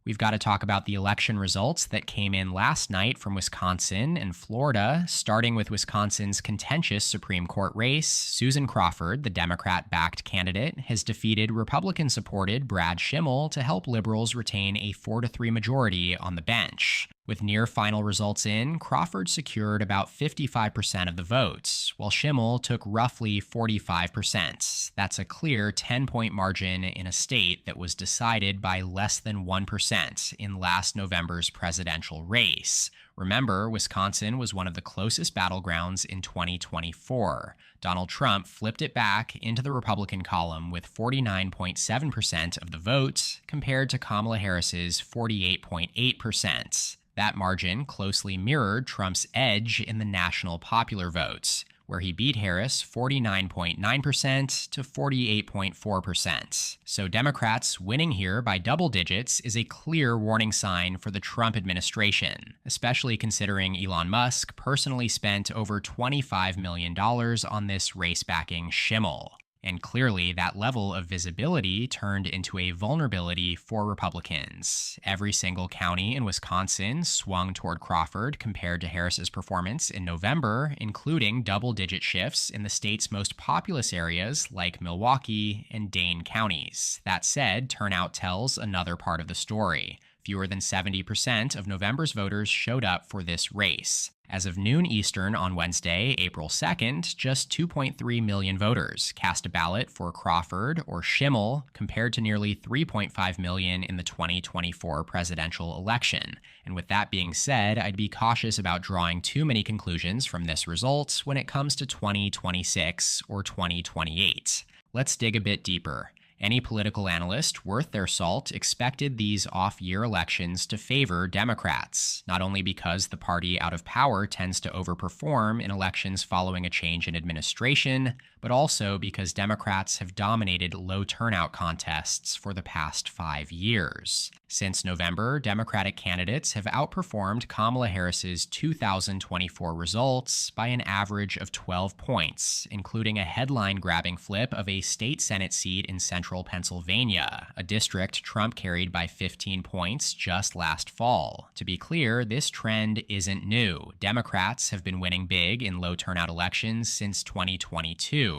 We've got to talk about the election results that came in last night from Wisconsin and Florida, starting with Wisconsin's contentious Supreme Court race. Susan Crawford, the Democrat-backed candidate, has defeated Republican-supported Brad Schimmel to help liberals retain a 4-3 majority on the bench. With near final results in, Crawford secured about 55% of the votes, while Schimmel took roughly 45%. That's a clear 10-point margin in a state that was decided by less than 1% in last November's presidential race. Remember, Wisconsin was one of the closest battlegrounds in 2024. Donald Trump flipped it back into the Republican column with 49.7% of the vote, compared to Kamala Harris's 48.8%. That margin closely mirrored Trump's edge in the national popular vote, where he beat Harris 49.9% to 48.4%. So Democrats winning here by double digits is a clear warning sign for the Trump administration, especially considering Elon Musk personally spent over $25 million on this race-backing Schimmel. And clearly, that level of visibility turned into a vulnerability for Republicans. Every single county in Wisconsin swung toward Crawford compared to Harris's performance in November, including double-digit shifts in the state's most populous areas like Milwaukee and Dane counties. That said, turnout tells another part of the story. Fewer than 70% of November's voters showed up for this race. As of noon Eastern on Wednesday, April 2nd, just 2.3 million voters cast a ballot for Crawford or Schimmel, compared to nearly 3.5 million in the 2024 presidential election. And with that being said, I'd be cautious about drawing too many conclusions from this result when it comes to 2026 or 2028. Let's dig a bit deeper. Any political analyst worth their salt expected these off-year elections to favor Democrats, not only because the party out of power tends to overperform in elections following a change in administration, but also because Democrats have dominated low-turnout contests for the past 5 years. Since November, Democratic candidates have outperformed Kamala Harris's 2024 results by an average of 12 points, including a headline-grabbing flip of a state Senate seat in central Pennsylvania, a district Trump carried by 15 points just last fall. To be clear, this trend isn't new. Democrats have been winning big in low-turnout elections since 2022.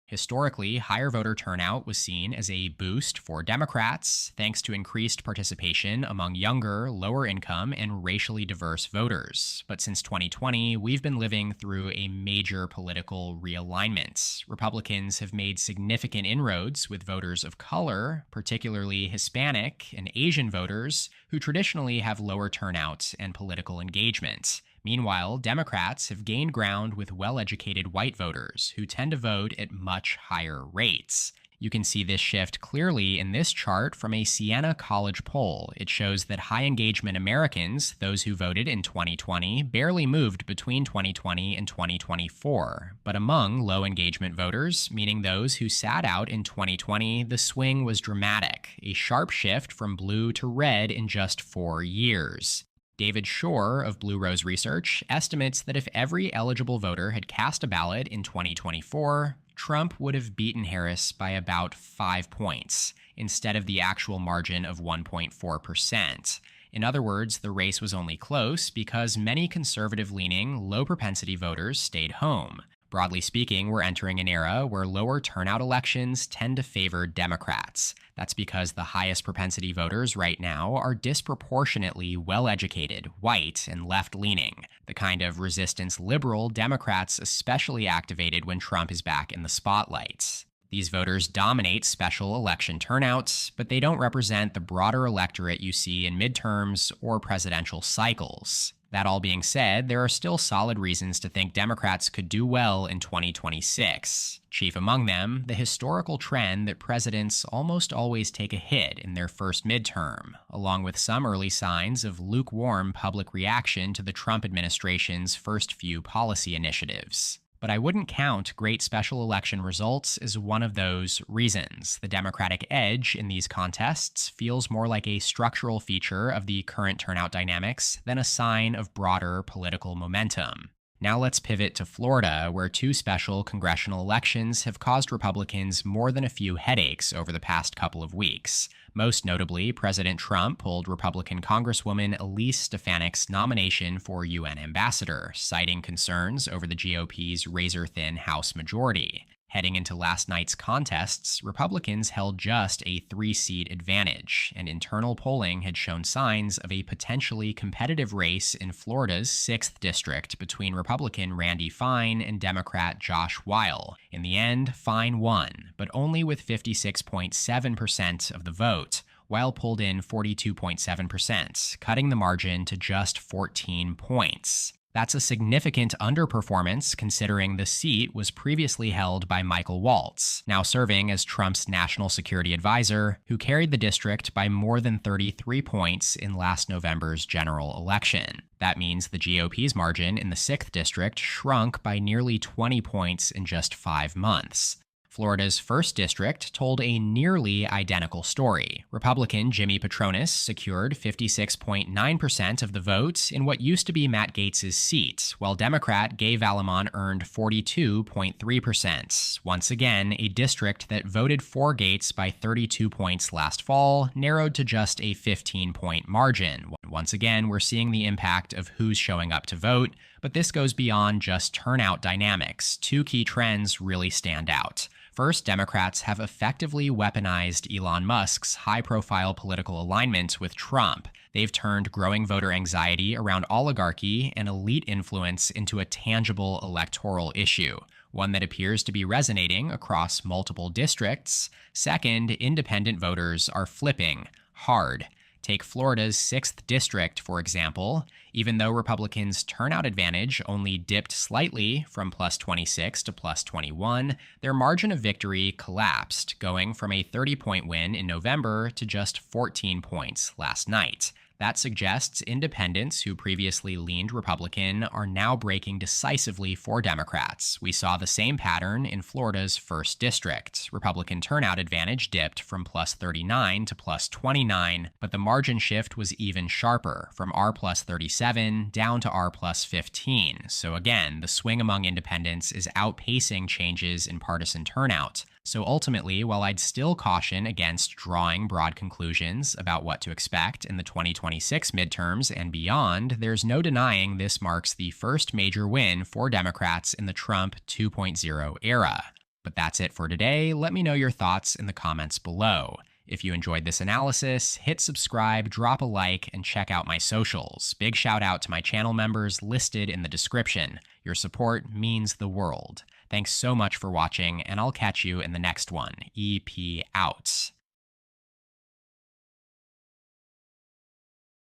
Historically, higher voter turnout was seen as a boost for Democrats, thanks to increased participation among younger, lower-income, and racially diverse voters. But since 2020, we've been living through a major political realignment. Republicans have made significant inroads with voters of color, particularly Hispanic and Asian voters, who traditionally have lower turnout and political engagement. Meanwhile, Democrats have gained ground with well-educated white voters who tend to vote at much higher rates. You can see this shift clearly in this chart from a Siena College poll. It shows that high-engagement Americans, those who voted in 2020, barely moved between 2020 and 2024. But among low-engagement voters, meaning those who sat out in 2020, the swing was dramatic, a sharp shift from blue to red in just 4 years. David Shore of Blue Rose Research estimates that if every eligible voter had cast a ballot in 2024, Trump would have beaten Harris by about 5 points, instead of the actual margin of 1.4%. In other words, the race was only close because many conservative-leaning, low-propensity voters stayed home. Broadly speaking, we're entering an era where lower turnout elections tend to favor Democrats. That's because the highest propensity voters right now are disproportionately well-educated, white, and left-leaning, the kind of resistance liberal Democrats especially activated when Trump is back in the spotlight. These voters dominate special election turnouts, but they don't represent the broader electorate you see in midterms or presidential cycles. That all being said, there are still solid reasons to think Democrats could do well in 2026. Chief among them, the historical trend that presidents almost always take a hit in their first midterm, along with some early signs of lukewarm public reaction to the Trump administration's first few policy initiatives. But I wouldn't count great special election results as one of those reasons. The Democratic edge in these contests feels more like a structural feature of the current turnout dynamics than a sign of broader political momentum. Now let's pivot to Florida, where two special congressional elections have caused Republicans more than a few headaches over the past couple of weeks. Most notably, President Trump pulled Republican Congresswoman Elise Stefanik's nomination for UN ambassador, citing concerns over the GOP's razor-thin House majority. Heading into last night's contests, Republicans held just a 3-seat advantage, and internal polling had shown signs of a potentially competitive race in Florida's 6th district between Republican Randy Fine and Democrat Josh Weil. In the end, Fine won, but only with 56.7% of the vote. Weil pulled in 42.7%, cutting the margin to just 14 points. That's a significant underperformance considering the seat was previously held by Michael Waltz, now serving as Trump's national security advisor, who carried the district by more than 33 points in last November's general election. That means the GOP's margin in the 6th district shrunk by nearly 20 points in just 5 months. Florida's 1st district told a nearly identical story. Republican Jimmy Patronis secured 56.9% of the vote in what used to be Matt Gaetz's seat, while Democrat Gay Valimon earned 42.3%. Once again, a district that voted for Gaetz by 32 points last fall narrowed to just a 15-point margin. Once again, we're seeing the impact of who's showing up to vote, but this goes beyond just turnout dynamics. Two key trends really stand out. First, Democrats have effectively weaponized Elon Musk's high-profile political alignment with Trump. They've turned growing voter anxiety around oligarchy and elite influence into a tangible electoral issue, one that appears to be resonating across multiple districts. Second, independent voters are flipping hard. Take Florida's 6th district, for example. Even though Republicans' turnout advantage only dipped slightly from plus 26 to plus 21, their margin of victory collapsed, going from a 30-point win in November to just 14 points last night. That suggests independents who previously leaned Republican are now breaking decisively for Democrats. We saw the same pattern in Florida's 1st district. Republican turnout advantage dipped from plus 39 to plus 29, but the margin shift was even sharper, from R plus 37 down to R plus 15. So again, the swing among independents is outpacing changes in partisan turnout. So ultimately, while I'd still caution against drawing broad conclusions about what to expect in the 2026 midterms and beyond, there's no denying this marks the first major win for Democrats in the Trump 2.0 era. But that's it for today. Let me know your thoughts in the comments below. If you enjoyed this analysis, hit subscribe, drop a like, and check out my socials. Big shout out to my channel members listed in the description. Your support means the world. Thanks so much for watching, and I'll catch you in the next one. EP out.